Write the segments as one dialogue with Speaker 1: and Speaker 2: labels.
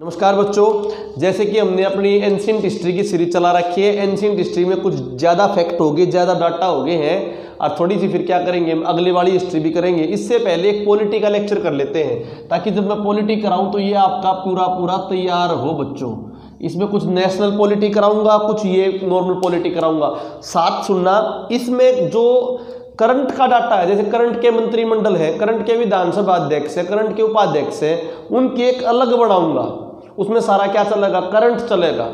Speaker 1: नमस्कार बच्चों, जैसे कि हमने अपनी एंशिएंट हिस्ट्री की सीरीज चला रखी है। एंशिएंट हिस्ट्री में कुछ ज़्यादा फैक्ट हो गए, ज़्यादा डाटा हो गए हैं और थोड़ी सी फिर क्या करेंगे हम अगले वाली हिस्ट्री भी करेंगे। इससे पहले एक पॉलिटी का लेक्चर कर लेते हैं ताकि जब मैं पॉलिटी कराऊं तो ये आपका पूरा तैयार हो बच्चों। इसमें कुछ नेशनल पॉलिटी कराऊंगा, कुछ ये नॉर्मल पॉलिटी कराऊंगा। साथ सुनना, इसमें जो करंट का डाटा है, जैसे करंट के मंत्रिमंडल है, करंट के विधानसभा अध्यक्ष है, करंट के उपाध्यक्ष है, उनकी एक अलग बनाऊंगा। उसमें सारा क्या चलेगा, करंट चलेगा।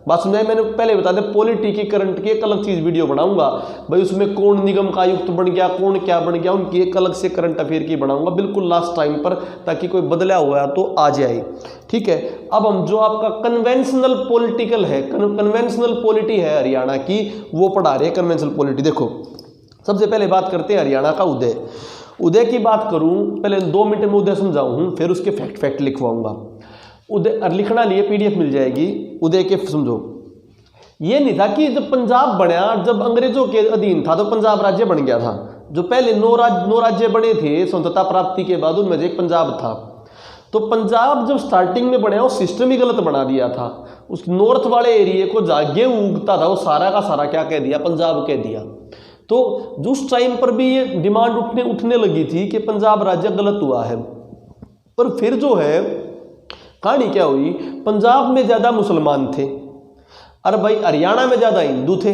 Speaker 1: बस मैंने पहले बता दें, पॉलिटी की करंट की एक अलग चीज वीडियो बनाऊंगा भाई। उसमें कौन निगम का आयुक्त बन गया, कौन क्या बन गया, उनकी एक अलग से करंट अफेयर की बनाऊंगा बिल्कुल लास्ट टाइम पर, ताकि कोई बदला हुआ तो आ जाए। ठीक है, अब हम जो आपका कन्वेंशनल पॉलिटिकल है, कन्वेंशनल पॉलिटी है हरियाणा की, वो पढ़ा रहे हैं। कन्वेंशनल पॉलिटी देखो, सबसे पहले बात करते हैं हरियाणा का उदय। उदय की बात करूं, पहले 2 मिनट में उदय समझाऊं, फिर उसके फैक्ट लिखवाऊंगा। उदय लिखना लिए पीडीएफ मिल जाएगी। उदय के समझो, ये नहीं था कि जब पंजाब बना, जब अंग्रेजों के अधीन था तो पंजाब राज्य बन गया था। जो पहले 9 राज्य बने थे स्वतंत्रता प्राप्ति के बाद, उनमें से एक पंजाब था। तो पंजाब जब स्टार्टिंग में बना, वो सिस्टम ही गलत बना दिया था। उस नॉर्थ वाले एरिए को जहाँ गेहूं उगता था वो सारा का सारा क्या कह दिया, पंजाब कह दिया। तो उस टाइम पर भी ये डिमांड उठने लगी थी कि पंजाब राज्य गलत हुआ है। पर फिर जो है कहानी क्या हुई, पंजाब में ज्यादा मुसलमान थे और भाई हरियाणा में ज्यादा हिंदू थे।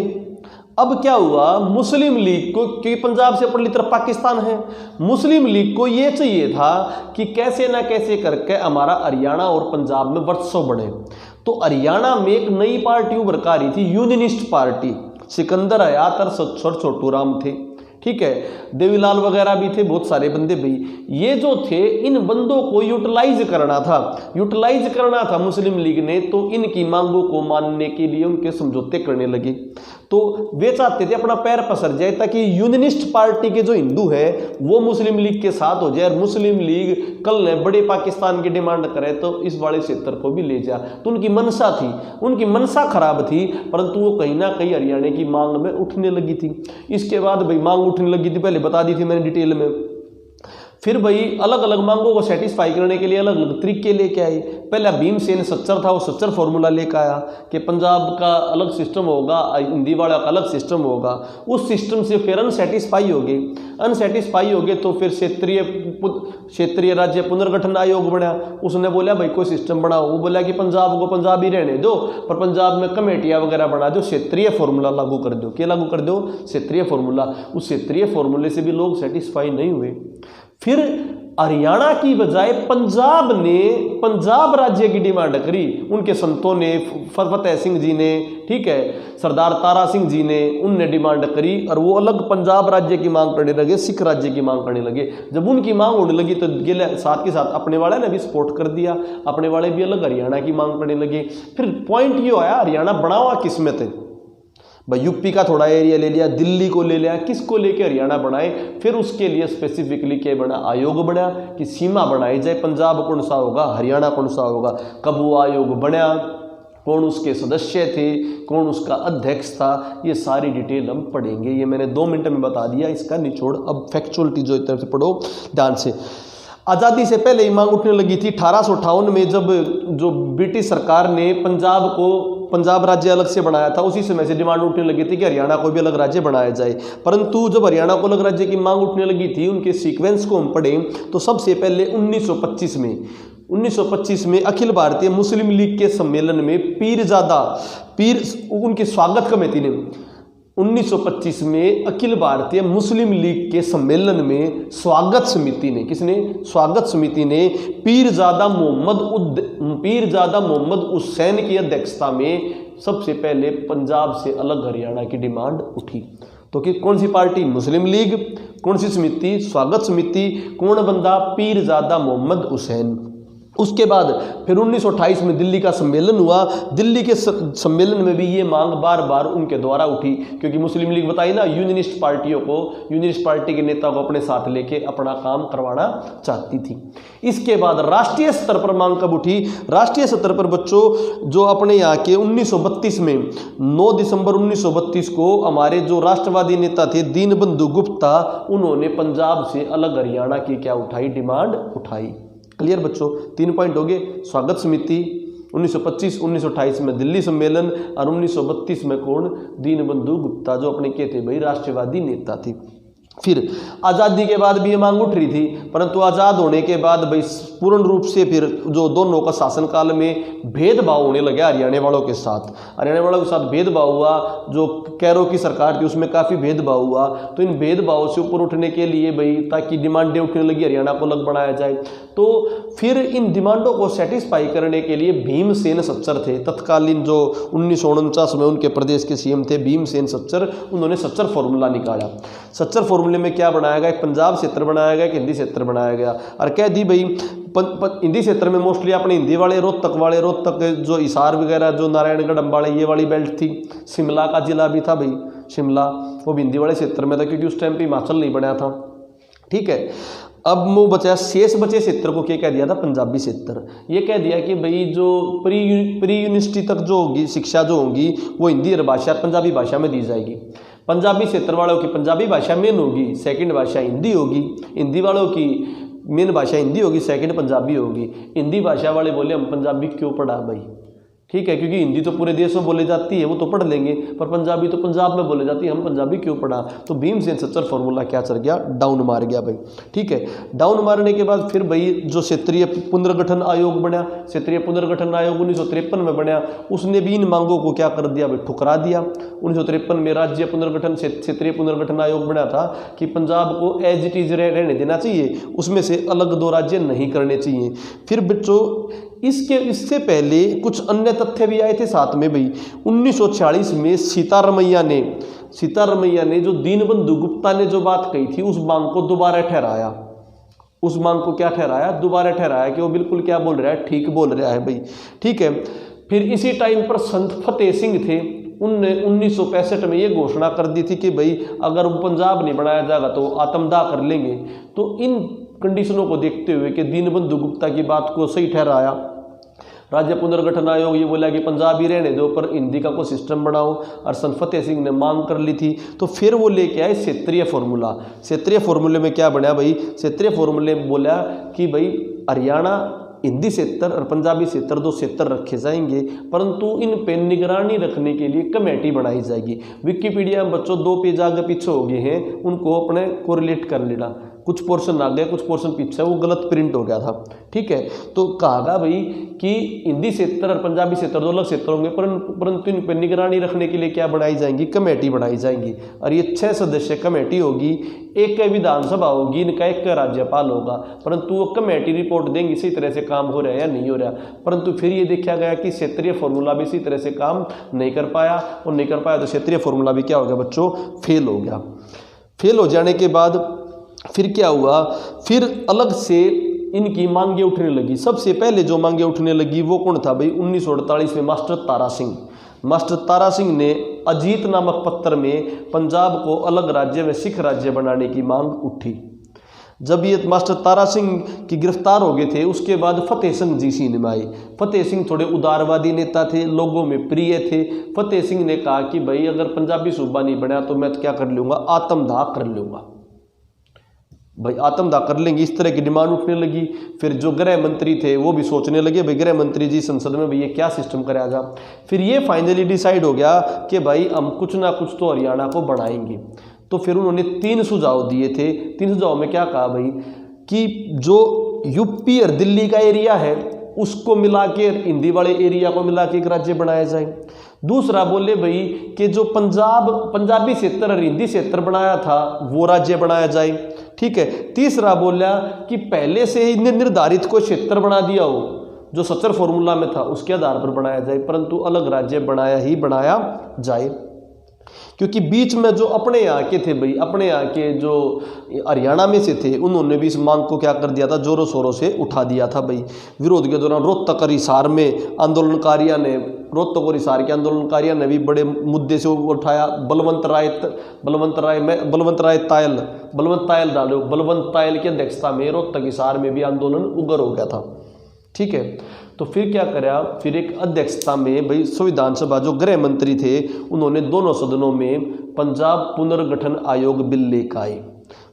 Speaker 1: अब क्या हुआ, मुस्लिम लीग को, क्योंकि पंजाब से पहली तरफ पाकिस्तान है, मुस्लिम लीग को ये चाहिए था कि कैसे ना कैसे करके हमारा हरियाणा और पंजाब में वर्चस्व बढ़े। तो हरियाणा में एक नई पार्टी उभर कर रही थी, यूनियनिस्ट पार्टी। सिकंदर हयात और छोटू राम थे। ठीक है, देवीलाल वगैरह भी थे, बहुत सारे बंदे भाई। ये जो थे, इन बंदों को यूटिलाइज करना था मुस्लिम लीग ने। तो इनकी मांगों को मानने के लिए उनके समझौते करने लगे। तो वे चाहते थे अपना पैर पसर जाए ताकि यूनियनिस्ट पार्टी के जो हिंदू है वो मुस्लिम लीग के साथ हो जाए, और मुस्लिम लीग कल ने बड़े पाकिस्तान की डिमांड करे तो इस वाले क्षेत्र को भी ले जाए। तो उनकी मनसा थी, उनकी मनसा खराब थी, परंतु वो कहीं ना कहीं हरियाणा की मांग में उठने लगी थी। इसके बाद भाई मांग उठने लगी थी, पहले बता दी थी मैंने डिटेल में। फिर भाई अलग अलग मांगों को सेटिस्फाई करने के लिए अलग अलग तरीके लेके आए। पहला भीमसेन सच्चर था, वो सच्चर फॉर्मूला लेकर आया कि पंजाब का अलग सिस्टम होगा, हिंदी वाला का अलग सिस्टम होगा। उस सिस्टम से फिर अनसेटिस्फाई हो गए तो फिर क्षेत्रीय राज्य पुनर्गठन आयोग बना। उसने बोला भाई कोई सिस्टम बनाओ। वो बोला कि पंजाब को पंजाब ही रहने दो, पर पंजाब में कमेटियां वगैरह बना दो, क्षेत्रीय फॉर्मूला लागू कर दो। क्या लागू कर दो? क्षेत्रीय फॉर्मूला। उस क्षेत्रीय फॉर्मूले से भी लोग सेटिस्फाई नहीं हुए। फिर हरियाणा की बजाय पंजाब ने पंजाब राज्य की डिमांड करी। उनके संतों ने, फतेह सिंह जी ने, ठीक है, सरदार तारा सिंह जी ने, उनने डिमांड करी और वो अलग पंजाब राज्य की मांग करने लगे, सिख राज्य की मांग करने लगे। जब उनकी मांग होने लगी तो साथ के साथ अपने वाले ने भी सपोर्ट कर दिया, अपने वाले भी अलग हरियाणा की मांग करने लगे। फिर पॉइंट ये आया, हरियाणा बनावा किस्मत है भाई। यूपी का थोड़ा एरिया ले लिया, दिल्ली को ले लिया, किसको लेके हरियाणा बनाए। फिर उसके लिए स्पेसिफिकली क्या बना, आयोग बना कि सीमा बनाई जाए, पंजाब कौन सा होगा, हरियाणा कौन सा होगा। कब वो आयोग बना, कौन उसके सदस्य थे, कौन उसका अध्यक्ष था, ये सारी डिटेल हम पढ़ेंगे। ये मैंने 2 मिनट में बता दिया, इसका निचोड़। अब फैक्चुअलिटी जो तरफ से पढ़ो ध्यान से। आज़ादी से पहले ही मांग उठने लगी थी 1858 में, जब जो ब्रिटिश सरकार ने पंजाब राज्य अलग से बनाया था, उसी समय से डिमांड उठने लगी थी कि हरियाणा को भी अलग राज्य बनाया जाए। परंतु जब हरियाणा को अलग राज्य की मांग उठने लगी थी, उनके सीक्वेंस को हम पढ़ें तो सबसे पहले 1925 में अखिल भारतीय मुस्लिम लीग के सम्मेलन में उनकी स्वागत कमेटी ने 1925 में अखिल भारतीय मुस्लिम लीग के सम्मेलन में स्वागत समिति ने पीरजादा मोहम्मद हुसैन की अध्यक्षता में सबसे पहले पंजाब से अलग हरियाणा की डिमांड उठी। तो कि कौन सी पार्टी? मुस्लिम लीग। कौन सी समिति? स्वागत समिति। कौन बंदा? पीरजादा मोहम्मद हुसैन। उसके बाद फिर 1928 में दिल्ली का सम्मेलन हुआ। दिल्ली के सम्मेलन में भी ये मांग बार बार उनके द्वारा उठी, क्योंकि मुस्लिम लीग बताई ना, यूनियनिस्ट पार्टी के नेता को अपने साथ लेके अपना काम करवाना चाहती थी। इसके बाद राष्ट्रीय स्तर पर मांग कब उठी? राष्ट्रीय स्तर पर बच्चों जो अपने यहाँ के 1932 में 9 दिसंबर 1932 को हमारे जो राष्ट्रवादी नेता थे दीनबंधु गुप्ता, उन्होंने पंजाब से अलग हरियाणा की क्या उठाई? डिमांड उठाई। क्लियर बच्चों? 3 पॉइंट हो गए। स्वागत समिति, 1925 1928 में दिल्ली सम्मेलन और 1932 में कौन, दीनबंधु गुप्ता, जो अपने के थे भाई राष्ट्रवादी नेता थे। फिर आज़ादी के बाद भी ये मांग उठ रही थी, परंतु आज़ाद होने के बाद भाई पूर्ण रूप से फिर जो दोनों का शासनकाल में भेदभाव होने लगा हरियाणा वालों के साथ। हरियाणा वालों के साथ भेदभाव हुआ, जो कैरो की सरकार थी उसमें काफ़ी भेदभाव हुआ। तो इन भेदभाव से ऊपर उठने के लिए भाई ताकि डिमांडें उठने लगी, हरियाणा को अलग बनाया जाए, तो फिर इन डिमांडों को सेटिस्फाई करने के लिए भीमसेन सच्चर थे, तत्कालीन जो 1949 में उनके प्रदेश के सीएम थे भीमसेन सच्चर, उन्होंने सच्चर फॉर्मूला निकाला। सच्चर फॉर्मूले में क्या बनाया गया, एक पंजाब क्षेत्र बनाया गया, एक हिंदी क्षेत्र बनाया गया, और कह दी भाई हिंदी क्षेत्र में मोस्टली अपने हिंदी वाले रोहतक जो हिसार वगैरह जो नारायणगढ़ अंबाला ये वाली बेल्ट थी, शिमला का जिला भी था भाई, शिमला वो भी हिंदी वाले क्षेत्र में था क्योंकि उस टाइम पे हिमाचल नहीं बना था। ठीक है, अब वो बचा शेष बचे क्षेत्र को क्या कह दिया था, पंजाबी क्षेत्र। ये कह दिया कि भाई जो प्री यूनिवर्सिटी तक जो होगी शिक्षा जो होगी वो हिंदी और भाषा पंजाबी भाषा में दी जाएगी। पंजाबी क्षेत्र वालों की पंजाबी भाषा मेन होगी, सेकंड भाषा हिंदी होगी, हिंदी वालों की मेन भाषा हिंदी होगी, सेकंड पंजाबी होगी। हिंदी भाषा वाले बोले हम पंजाबी क्यों पढ़ा भाई, ठीक है, क्योंकि हिंदी तो पूरे देश में बोली जाती है वो तो पढ़ लेंगे, पर पंजाबी तो पंजाब में बोली जाती है, हम पंजाबी क्यों पढ़ा। तो भीमसेन सच्चर फॉर्मूला क्या चल गया, डाउन मार गया भाई। ठीक है, डाउन मारने के बाद फिर भाई जो क्षेत्रीय पुनर्गठन आयोग बना, क्षेत्रीय पुनर्गठन आयोग 1953 में बना, उसने भी इन मांगों को क्या कर दिया भाई, ठुकरा दिया। 1953 में राज्य पुनर्गठन क्षेत्रीय पुनर्गठन आयोग बना था कि पंजाब को एज इट इज रहने देना चाहिए, उसमें से अलग 2 राज्य नहीं करने चाहिए। फिर बच्चों इससे पहले कुछ अन्य तथ्य भी आए थे साथ में भाई। 1946 में सीतारमैया ने जो दीनबंधु गुप्ता ने जो बात कही थी उस मांग को दोबारा ठहराया। उस मांग को क्या ठहराया, दोबारा ठहराया कि वो बिल्कुल क्या बोल रहा है, ठीक बोल रहा है भाई। ठीक है, फिर इसी टाइम पर संत फतेह सिंह थे, उनने 1965 में ये घोषणा कर दी थी कि भाई अगर वो पंजाब नहीं बनाया जाएगा तो आत्मदाह कर लेंगे। तो इन कंडीशनों को देखते हुए कि दीनबंधु गुप्ता की बात को सही ठहराया, राज्य पुनर्गठन आयोग ये बोला कि पंजाबी रहने दो पर हिंदी का कोई सिस्टम बनाओ, और संत फतेह सिंह ने मांग कर ली थी। तो फिर वो लेके आए क्षेत्रीय फॉर्मूला। क्षेत्रीय फॉर्मूले में क्या बना भाई, क्षेत्रीय फॉर्मूले में बोला कि भाई हरियाणा हिंदी क्षेत्र और पंजाबी क्षेत्र 2 क्षेत्र रखे जाएंगे, परंतु इन पे निगरानी रखने के लिए कमेटी बनाई जाएगी। विकिपीडिया में बच्चों 2 पेज आगे पीछे हो गए हैं, उनको अपने कोरिलेट कर लेना, कुछ पोर्शन आगे कुछ पोर्शन पीछे, वो गलत प्रिंट हो गया था। ठीक है, तो कहा भाई कि हिंदी क्षेत्र और पंजाबी क्षेत्र 2 अलग क्षेत्र होंगे, परंतु इन पर निगरानी रखने के लिए क्या बनाई जाएंगी, कमेटी बनाई जाएंगी। और ये 6 सदस्य कमेटी होगी, एक विधानसभा होगी, इनका एक राज्यपाल होगा, परंतु वो कमेटी रिपोर्ट देंगी इसी तरह से काम हो रहा है या नहीं हो रहा। परंतु फिर ये देखा गया कि क्षेत्रीय फॉर्मूला भी इसी तरह से काम नहीं कर पाया, और नहीं कर पाया तो क्षेत्रीय फॉर्मूला भी क्या हो गया बच्चों, फेल हो गया। फेल हो जाने के बाद फिर क्या हुआ, फिर अलग से इनकी मांगे उठने लगी। सबसे पहले जो मांगे उठने लगी वो कौन था भाई, 1948 में मास्टर तारा सिंह ने अजीत नामक पत्र में पंजाब को अलग राज्य में सिख राज्य बनाने की मांग उठी। जब ये मास्टर तारा सिंह की गिरफ्तार हो गए थे उसके बाद फतेह सिंह जी सीन में आए। फतेह सिंह थोड़े उदारवादी नेता थे, लोगों में प्रिय थे। फतेह सिंह ने कहा कि भाई अगर पंजाबी सूबा नहीं बना तो मैं तो क्या कर लूँगा, आत्मदाह कर लूँगा भाई, आत्मदाह कर लेंगे। इस तरह की डिमांड उठने लगी। फिर जो गृह मंत्री थे वो भी सोचने लगे भाई गृह मंत्री जी संसद में भैया क्या सिस्टम कराया जा। फिर ये फाइनली डिसाइड हो गया कि भाई हम कुछ ना कुछ तो हरियाणा को बढ़ाएंगे। तो फिर उन्होंने 3 सुझाव दिए थे। 3 सुझाव में क्या कहा भाई कि जो यूपी और दिल्ली का एरिया है उसको मिला के, हिंदी वाले एरिया को मिला के एक राज्य बनाया जाए। दूसरा बोले भाई कि जो पंजाबी क्षेत्र और हिंदी क्षेत्र बनाया था वो राज्य बनाया जाए। ठीक है। तीसरा बोला कि पहले से ही निर्धारित कोई क्षेत्र बना दिया हो जो सच्चर फॉर्मूला में था, उसके आधार पर बनाया जाए, परंतु अलग राज्य बनाया जाए। क्योंकि बीच में जो अपने यहाँ के थे भाई, अपने यहाँ के जो हरियाणा में से थे, उन्होंने भी इस मांग को क्या कर दिया था, जोरों शोरों से उठा दिया था भाई। विरोध के दौरान रोहतक और हिसार में आंदोलनकारियों ने, रोहतक और हिसार के आंदोलनकारियों ने भी बड़े मुद्दे से उठाया। बलवंत तायल की अध्यक्षता में रोहतक हिसार में भी आंदोलन उग्र हो गया था। ठीक है। तो फिर क्या करा, फिर एक अध्यक्षता में भाई संविधान सभा जो गृह मंत्री थे उन्होंने दोनों सदनों में पंजाब पुनर्गठन आयोग बिल लेकर आए।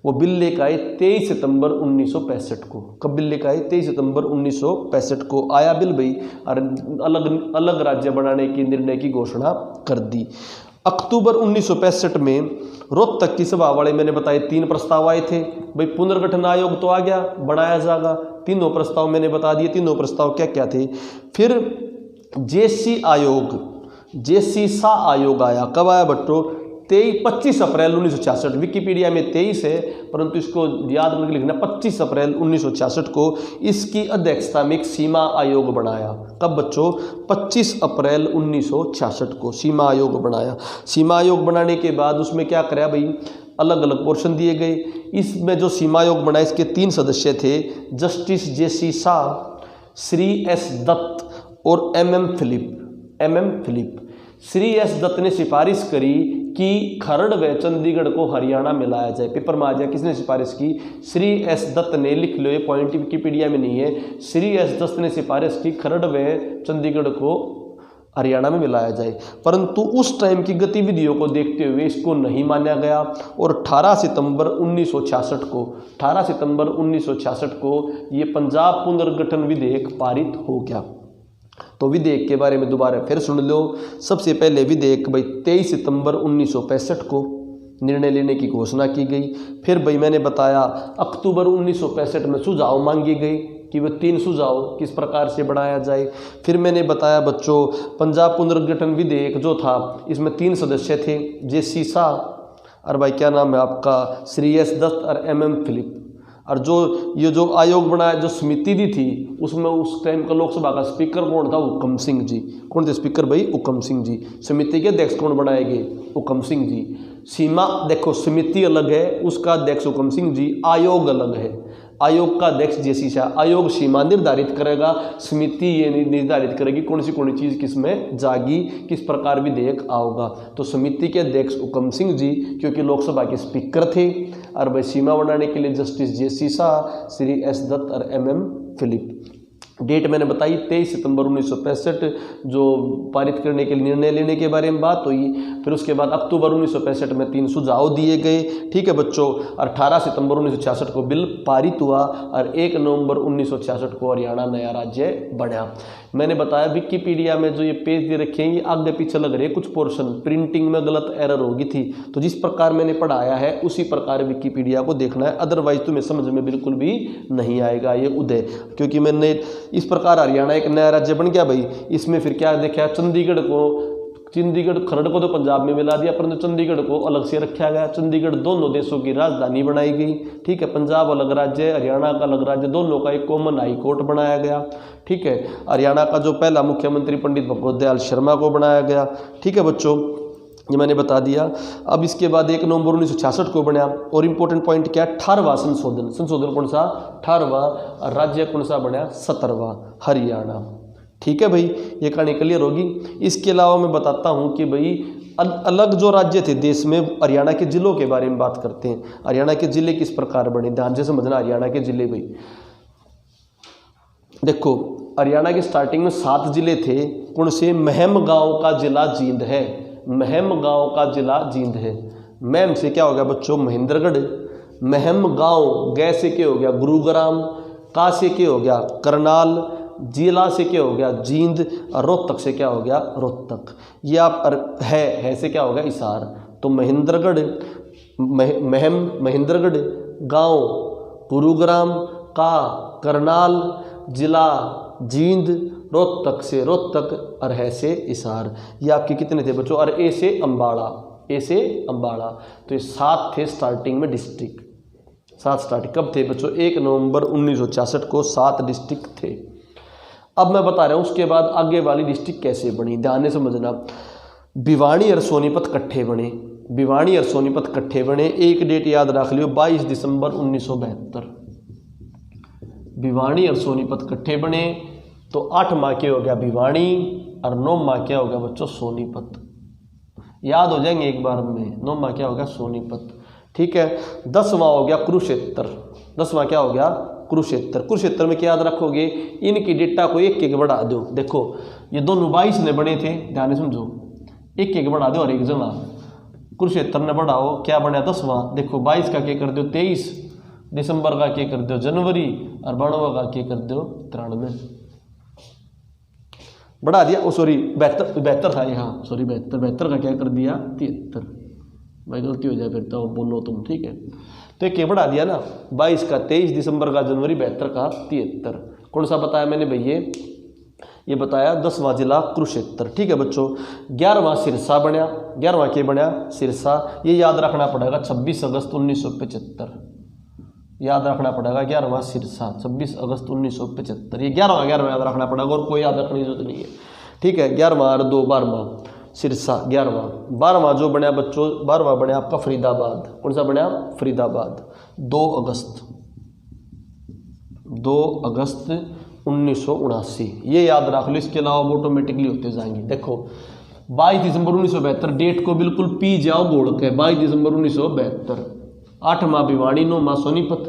Speaker 1: वो बिल लेकर आए 23 सितंबर 1965 को। कब बिल लेकर आए? 23 सितंबर 1965 को आया बिल भाई, और अलग अलग राज्य बनाने की निर्णय की घोषणा कर दी। अक्टूबर 1965 में रोहतक की सभा वाले मैंने बताए 3 प्रस्ताव आए थे भाई, पुनर्गठन आयोग तो आ गया, बनाया जाएगा। तीनों प्रस्ताव मैंने बता दिए, तीनों प्रस्ताव क्या क्या थे। फिर जेसी आयोग, जेसी शाह आयोग आया। कब आया बट्टो? 25 अप्रैल 1966। विकिपीडिया में 23 है, परंतु इसको याद करके लिखना 25 अप्रैल 1966 को इसकी अध्यक्षता में एक सीमा आयोग बनाया। कब बच्चों? 25 अप्रैल 1966 को सीमा आयोग बनाया। सीमा आयोग बनाने के बाद उसमें क्या कराया भाई, अलग अलग पोर्शन दिए गए। इसमें जो सीमा आयोग बना इसके 3 सदस्य थे, justice JC Shah, Shri S Dutt और MM Philip. Shri S Dutt ने सिफारिश करी कि खरड़ व चंडीगढ़ को हरियाणा में लाया जाए। पेपर में आ जाए किसने सिफारिश की? श्री एस दत्त ने। लिख लो, ये पॉइंट विकिपीडिया में नहीं है। श्री एस दत्त ने सिफारिश की खरड़ व चंडीगढ़ को हरियाणा में मिलाया जाए, परंतु उस टाइम की गतिविधियों को देखते हुए इसको नहीं माना गया और 18 सितंबर 1966 को ये पंजाब पुनर्गठन विधेयक पारित हो गया। तो विधेयक के बारे में दोबारा फिर सुन लो। सबसे पहले विधेयक भाई 23 सितंबर 1965 को निर्णय लेने की घोषणा की गई। फिर भाई मैंने बताया अक्टूबर 1965 में सुझाव मांगे गए कि वह 3 सुझाव किस प्रकार से बढ़ाया जाए। फिर मैंने बताया बच्चों पंजाब पुनर्गठन विधेयक जो था इसमें 3 सदस्य थे, जेसी शाह और भाई क्या नाम है आपका, श्री एस दत्त और एमएम फिलिप। और ये जो आयोग बनाया, जो समिति दी थी, उसमें उस टाइम का लोकसभा का स्पीकर कौन था? हुकम सिंह जी। कौन थे स्पीकर भाई? हुकम सिंह जी। समिति के अध्यक्ष कौन बनाए गए? हुकम सिंह जी। सीमा देखो, समिति अलग है, उसका अध्यक्ष हुकम सिंह जी, आयोग अलग है, आयोग का अध्यक्ष जेसी शाह। आयोग सीमा निर्धारित करेगा, समिति ये निर्धारित करेगी कौन सी चीज़ किस में जागी, किस प्रकार विधेयक आओगा। तो समिति के अध्यक्ष हुकम सिंह जी क्योंकि लोकसभा के स्पीकर थे, और भाई सीमा बनाने के लिए justice JC Shah, Shri S Dutt और एमएम फिलिप। डेट मैंने बताई 23 सितंबर 1965 जो पारित करने के निर्णय लेने के बारे में बात हुई। फिर उसके बाद अक्टूबर 1965 में 3 सुझाव दिए गए, ठीक है बच्चों। 18 सितंबर 1966 को बिल पारित हुआ और 1 नवंबर 1966 को हरियाणा नया राज्य बना। मैंने बताया विकिपीडिया में जो ये पेज दे रखे हैं ये आगे पीछे लग रहे हैं, कुछ पोर्शन प्रिंटिंग में गलत एरर होगी थी, तो जिस प्रकार मैंने पढ़ाया है उसी प्रकार विकिपीडिया को देखना है, अदरवाइज तुम्हें समझ में बिल्कुल भी नहीं आएगा ये उदय। क्योंकि मैंने इस प्रकार हरियाणा एक नया राज्य बन गया भाई। इसमें फिर क्या देखा, चंडीगढ़ खरड़ को तो पंजाब में मिला दिया, परंतु चंडीगढ़ को अलग से रखा गया। चंडीगढ़ दोनों देशों की राजधानी बनाई गई, ठीक है। पंजाब अलग राज्य, हरियाणा का अलग राज्य, दोनों का एक कॉमन हाई कोर्ट बनाया गया, ठीक है। हरियाणा का जो पहला मुख्यमंत्री पंडित भगवत दयाल शर्मा को बनाया गया, ठीक है बच्चों, ये मैंने बता दिया। अब इसके बाद 1 नवंबर 1966 को बना। और इम्पोर्टेंट पॉइंट क्या है, 18वां संशोधन कौन सा? 18वां। राज्य कौन सा बना? 17वां, हरियाणा, ठीक है भाई। ये कहानी क्लियर होगी। इसके अलावा मैं बताता हूँ कि भाई अलग जो राज्य थे देश में, हरियाणा के जिलों के बारे में बात करते हैं। हरियाणा के जिले किस प्रकार बने, ध्यान से समझना। हरियाणा के जिले भाई देखो, हरियाणा की स्टार्टिंग में 7 जिले थे। कौन से? महम गांव का जिला जींद है, महम गांव का जिला जींद है। महम से क्या हो गया बच्चों? महेंद्रगढ़। महम गांव, गै से क्या हो गया? गुरुग्राम। का से क्या हो गया? करनाल। जिला से क्या हो गया? जींद। और रोहतक से क्या हो गया? रोहतक। ये आप है से क्या हो गया? हिसार। तो महेंद्रगढ़, महेंद्रगढ़, गांव गुरुग्राम, का करनाल, जिला जींद, रोहतक से रोहतक, और है से हिसार। ये आपके कितने थे बच्चों? और ए से अम्बाड़ा, ए से अम्बाड़ा। तो ये 7 थे स्टार्टिंग में डिस्ट्रिक्ट। 7 स्टार्टिंग कब थे बच्चों? 1 नवंबर 1966 को 7 डिस्ट्रिक्ट थे। अब मैं बता रहा हूँ उसके बाद आगे वाली डिस्ट्रिक्ट कैसे बनी, ध्यान से समझना। भिवानी और सोनीपत इकट्ठे बने, भिवानी और सोनीपत इकट्ठे बने। एक डेट याद रख लियो, 22 दिसंबर 1972। भिवानी और सोनीपत इकट्ठे बने तो 8 माह के हो गया भिवानी और 9 माह क्या हो गया बच्चों? सोनीपत। याद हो जाएंगे एक बार में। 9 माह क्या हो गया? सोनीपत, ठीक है। 10वां हो गया कुरुक्षेत्र। 10वां क्या हो गया? कुरुक्षेत्र। कुरुक्षेत्र में क्या याद रखोगे? इनकी डेटा को एक बढ़ा दो। देखो ये दोनों 22 ने बने थे, ध्यान से समझो, एक बढ़ा दो और एक जना कुरुक्षेत्र ने बढ़ाओ क्या बना 10वां। देखो 22 का क्या कर दो 23 दिसंबर का क्या कर दो जनवरी और 92 का क्या कर दो 93 बढ़ा दिया। ओ सॉरी 72 था यहाँ सॉरी 72 का क्या कर दिया 73। भाई गलती हो जाए फिर तो बोलो तुम ठीक है। तो क्या बढ़ा दिया ना 22 का 23 दिसंबर का जनवरी 72 का 73। कौन सा बताया मैंने भैया ये बताया 10वां जिला कुरुक्षेत्र। ठीक है बच्चों 11वां सिरसा बनया 11वां क्या बनया सिरसा। ये याद रखना पड़ेगा 26 अगस्त 1975 याद रखना पड़ेगा 11वां सिरसा 26 अगस्त 1975 ये 11वां याद रखना पड़ेगा और कोई याद रखने की जरूरत नहीं है। ठीक है 11वां और 2 12वां सिरसा 11वां 12वां जो बनया बच्चों 12वां बनया आपका फरीदाबाद। कौन सा बनया फरीदाबाद 2 अगस्त 1979 ये याद रख लो। इसके अलावा ऑटोमेटिकली होते जाएंगे। देखो 22 दिसंबर 1972 डेट को बिल्कुल पी जाओ गोल के 22 दिसंबर 1972। 8वां भिवानी 9वां सोनीपत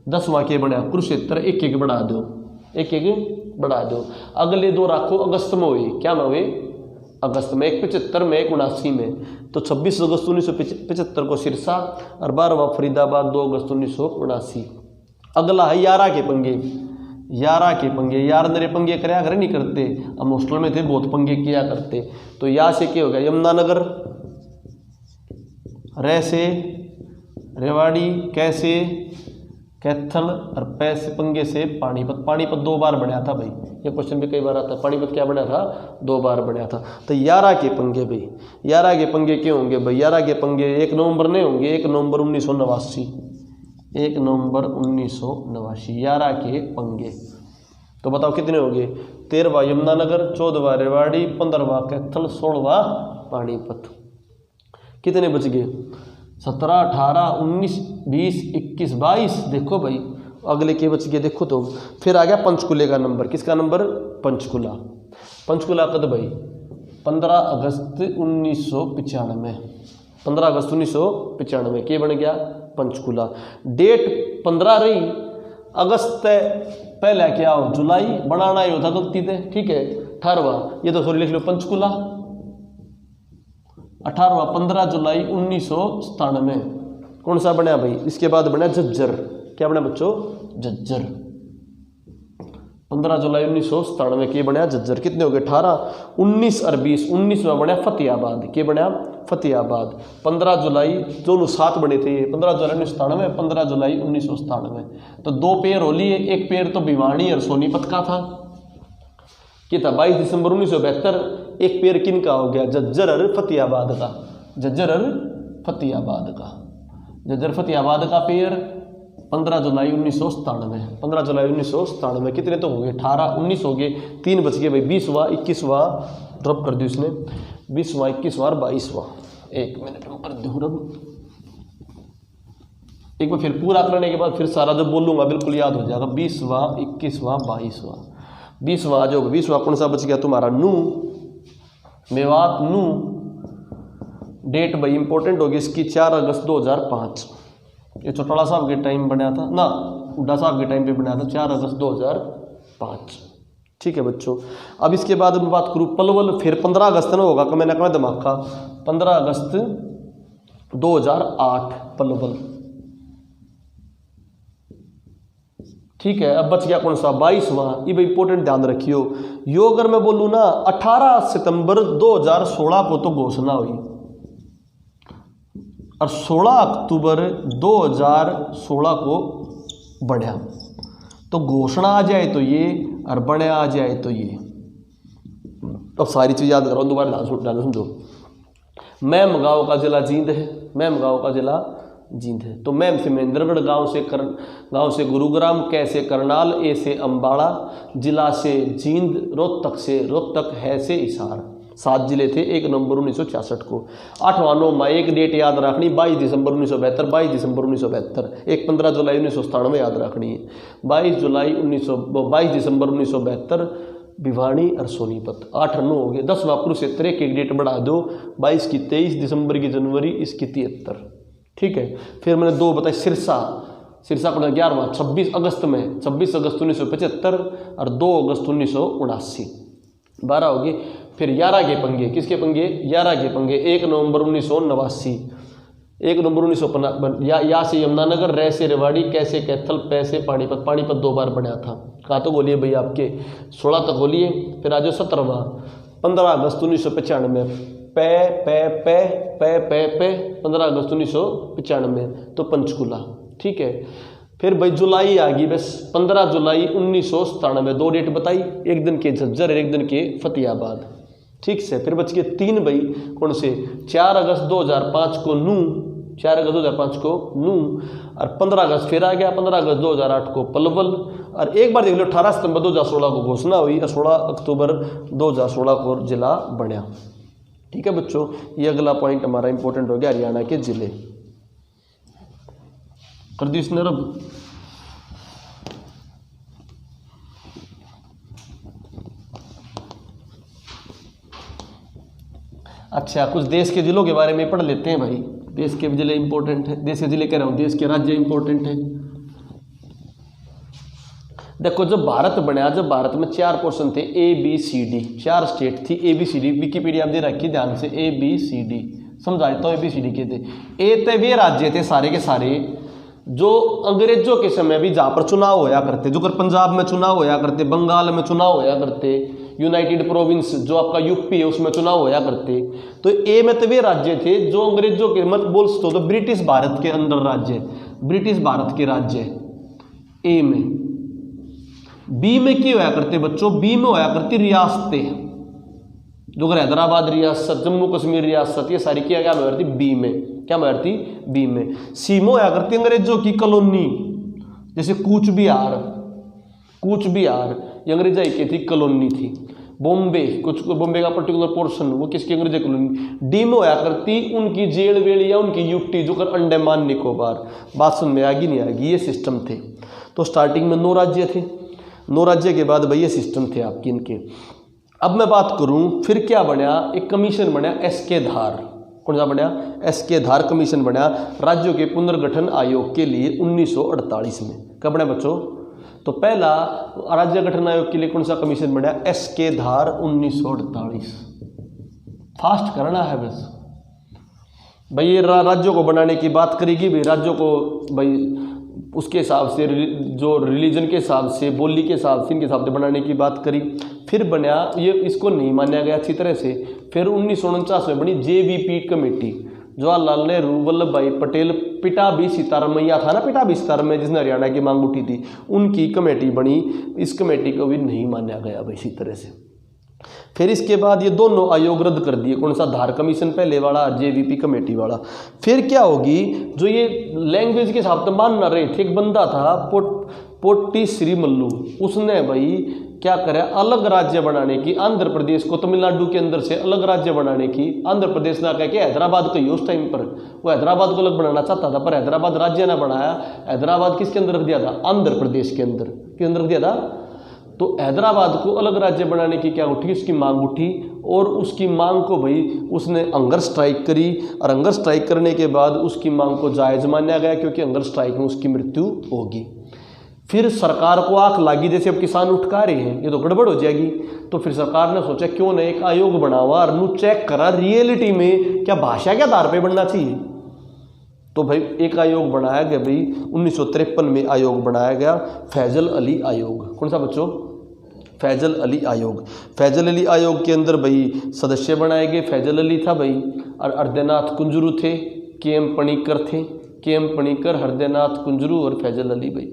Speaker 1: 10वां के बनया कुरुक्षेत्र एक एक बढ़ा दो बढ़ा दो। अगले 2 रखो अगस्त में हुई क्या में हुई अगस्त में एक 75 में एक 79 में। तो 26 अगस्त 1975 को सिरसा और 12वां फरीदाबाद 2 अगस्त 1979। अगला है 11 के पंगे यार मेरे पंगे कराया करे नहीं करते हम हॉस्टल में थे बहुत पंगे किया करते। तो यहाँ से क्या हो गया यमुनानगर रे से रेवाड़ी कैसे कैथल और पैसे पंगे से पानीपत 2 बार बनया था भाई। ये क्वेश्चन भी कई बार आता है पानीपत क्या बना था 2 बार बनया था। तो 11 के पंगे भाई 11 के पंगे क्यों होंगे भाई 11 के पंगे 1 नवंबर नहीं होंगे 1 नवंबर 1989 1 नवंबर 1989 11 के पंगे। तो बताओ कितने होंगे 13वां यमुनानगर 14वां रेवाड़ी 15वां कैथल 16वां पानीपत। कितने बच गए 17 18 19 20 21 22। देखो भाई अगले के बच गए देखो तो फिर आ गया पंचकुले का नंबर। किसका नंबर पंचकुला कद भाई 15 अगस्त 1995 15 अगस्त 1995 के बन गया पंचकुला। डेट 15 रही अगस्त पहले क्या हो जुलाई बनाना ही होता गलती थे। ठीक है 18वां ये तो सॉरी लिख लो पंचकुला 18वां 15 जुलाई 1997। कौन सा बना भाई इसके बाद बना झज्जर। क्या बना बच्चों झज्जर 15 जुलाई 1997 के बनया झज्जर। कितने हो गए 18 19 और 20 19वां बनया फतेहाबाद। के बनया फतेहाबाद 15 जुलाई दोनों 7 बने थे 15 जुलाई 1997 15 जुलाई 1997। तो 2 पेयर हो लिए एक पेयर तो भिवानी और सोनीपत का था कि था 22 दिसंबर 1972। एक पेयर किन का हो गया झज्जर और फतेहाबाद का झज्जर फतेहाबाद का पेयर 15 जुलाई 1997 15 जुलाई 1997। कितने तो हो गए 18 19 हो गए 3 बच गए भाई 20वां 21वां ड्रॉप कर दिया उसने 20वां 21वां और 22वां। 1 मिनट में कर दूँ रब एक बार फिर पूरा करने के बाद फिर सारा जो बोलूँगा बिल्कुल याद हो जाएगा। 20वां 21वां 22वां 20वां जो 20वां कौन सा बच गया तुम्हारा नू मेवात नू। डेट भाई इंपॉर्टेंट होगी इसकी 4 अगस्त 2005। ये चौटाला साहब के टाइम बनाया था ना हुड्डा साहब के टाइम पे बनाया था 4 अगस्त 2005। ठीक है बच्चों अब इसके बाद मैं बात करूँ पलवल फिर 15 अगस्त में होगा मैंने कहा दिमाग का 15 अगस्त 2008 पलवल। ठीक है अब बच गया कौन सा 22वां। ये भाई इंपॉर्टेंट ध्यान रखियो यो अगर मैं बोलूँ ना 18 सितंबर 2016 को तो घोषणा हुई और 16 अक्टूबर 2016 को बढ़ा। तो घोषणा आ जाए तो ये और बढ़ा आ जाए तो ये। अब सारी चीज़ याद करो दोबारा समझो। मैम गाँव का जिला जींद है मैम गाँव का जिला जींद है। तो मैम से महेंद्रगढ़ गांव से गुरुग्राम कै से करनाल ए से अम्बाड़ा जिला से जींद रोहतक है से हिसार। 7 जिले थे 1 नवंबर 1966 को। 8वां 9वां एक डेट याद रखनी 22 दिसंबर 1972 22 दिसंबर 1972। एक 15 जुलाई 1997 याद रखनी है 22 दिसंबर 1972 भिवानी और सोनीपत। 8 और 9 हो गए। 10वां कुरुक्षेत्र एक डेट बढ़ा दो 22 की 23 दिसंबर की जनवरी इसकी 73। ठीक है फिर मैंने 2 बताए सिरसा पड़ा 11वां 26 अगस्त 1975 और 2 अगस्त 1979। 12 होगी। फिर यारा के पंगे, किसके पंगे? यारा के पंगे। 1 नवंबर 1989, 1 नवंबर 1950 या से यमुनानगर, रे से रेवाड़ी, कैसे कैथल, पैसे पानीपत। पानीपत 2 बार बना था। कहाँ तक बोलिए भाई आपके 16 तक बोलिए। फिर आज 17वां 15 अगस्त 1995, पे 15 अगस्त 1995 तो पंचकुला। ठीक है। फिर भाई जुलाई आ गई, बस 15 जुलाई 1997, 2 डेट बताई, एक दिन के झज्जर, एक दिन के फतेहाबाद। ठीक से। फिर बच गए 3 भाई, कौन से? 4 अगस्त 2005 को नू, 4 अगस्त 2005 को नू, और 15 अगस्त फिर आ गया, 15 अगस्त 2008 को पलवल, और एक बार देख लो 18 सितंबर 2016 को घोषणा हुई और 16 अक्टूबर 2016 को जिला बना। ठीक है बच्चों, ये अगला पॉइंट हमारा इंपॉर्टेंट हो गया, हरियाणा के जिले। कर दी इसने रब। अच्छा, कुछ देश के जिलों के बारे में पढ़ लेते हैं भाई। देश के जिले इंपॉर्टेंट है, देश के जिले कह रहा हूं, देश के राज्य इंपॉर्टेंट है। देखो जब भारत बना, जब भारत में 4 पोर्शन थे, ABCD, 4 स्टेट थी ABCD। विकिपीडिया में दे रखी ध्यान से, ABCD समझा देता हूं। ABCD के थे, ए थे वे राज्य थे सारे के सारे जो अंग्रेजों के समय भी जहां पर चुनाव होया करते, जो कर पंजाब में चुनाव होया करते, बंगाल में चुनाव होया करते, यूनाइटेड प्रोविंस जो आपका यूपी है उसमें चुनाव होया करते। तो ए में तो वे राज्य थे जो अंग्रेजों के मत बोल सकते हो तो ब्रिटिश भारत के अंदर राज्य, ब्रिटिश भारत के राज्य ए में। बी में क्या होया करते बच्चों? बी में होया करती रियासतें, जो हैदराबाद रियासत, जम्मू कश्मीर रियासत, ये सारी क्या में करती? बी में। क्या मारती? बी में। सी में होया करती अंग्रेजों की कॉलोनी, जैसे कूच बिहार, कूच बिहार ये अंग्रेजाई की थी, कॉलोनी थी। बॉम्बे, कुछ बॉम्बे का पर्टिकुलर पोर्शन वो किसकी? अंग्रेजी कॉलोनी। डी में होया करती उनकी जेल वेल या उनकी यूटी, जो कर अंडमान निकोबार। बात सुन में आगी नहीं आगी, ये सिस्टम थे। तो स्टार्टिंग में 9 राज्य थे, 9 राज्य के बाद भाई ये सिस्टम थे आपके इनके। अब मैं बात करूं फिर क्या बना? एक कमीशन बना SK धार। कौन सा बना? SK धार कमीशन बना राज्यों के पुनर्गठन आयोग के लिए 1948 में। कब बना बच्चों? तो पहला राज्य गठन आयोग के लिए कौन सा कमीशन बना? SK धार 1948। फास्ट करना है बस भाई। ये राज्यों को बनाने की बात करेगी भाई, राज्यों को भाई उसके हिसाब से, जो रिलीजन के हिसाब से, बोली के हिसाब से, इनके हिसाब से बनाने की बात करी। फिर बना ये, इसको नहीं माना गया अच्छी तरह से। फिर 1949 में बनी JVP कमेटी, जवाहरलाल नेहरू, वल्लभ भाई पटेल, पिटाबी सीतारमैया था ना, पिटाबी सीतारमैया जिसने हरियाणा की मांग उठी थी, उनकी कमेटी बनी। इस कमेटी को भी नहीं माना गया भाई इसी तरह से। फिर इसके बाद ये दोनों आयोग रद्द कर दिए। कौन सा? धार कमीशन पहले वाला, JVP कमेटी वाला। फिर क्या होगी? जो ये लैंग्वेज के हिसाब से मान ना रहे थे, एक बंदा था पोट्टी श्री मल्लू, उसने भाई क्या करे? अलग राज्य बनाने की, आंध्र प्रदेश को तमिलनाडु के अंदर से अलग राज्य बनाने की। आंध्र प्रदेश ना कह के हैदराबाद को ही उस टाइम पर वो हैदराबाद को अलग बनाना चाहता था, पर हैदराबाद राज्य ना बनाया। हैदराबाद किसके अंदर रख दिया था? आंध्र प्रदेश के अंदर। किसके अंदर रख दिया था? तो हैदराबाद को अलग राज्य बनाने की क्या उठी? उसकी मांग उठी, और उसकी मांग को भाई उसने हंगर स्ट्राइक करी, और हंगर स्ट्राइक करने के बाद उसकी मांग को जायज़ माना गया, क्योंकि हंगर स्ट्राइक में उसकी मृत्यु होगी। फिर सरकार को आंख लगी, जैसे अब किसान उठका रहे हैं, ये तो गड़बड़ हो जाएगी। तो फिर सरकार ने सोचा क्यों न एक आयोग बनावा और नू चेक करा रियलिटी में क्या भाषा के आधार पर बनना चाहिए। तो भाई एक आयोग बनाया गया भाई 1953 में आयोग बनाया गया, फैजल अली आयोग। कौन सा बच्चों? फैजल अली आयोग। फैजल अली आयोग के अंदर भाई सदस्य बनाए गए, फैजल अली था भाई, और हृदयनाथ कुंजरू थे, KM पणिकर थे, KM पणिकर, हृदयनाथ कुंजरू और फैजल अली भाई।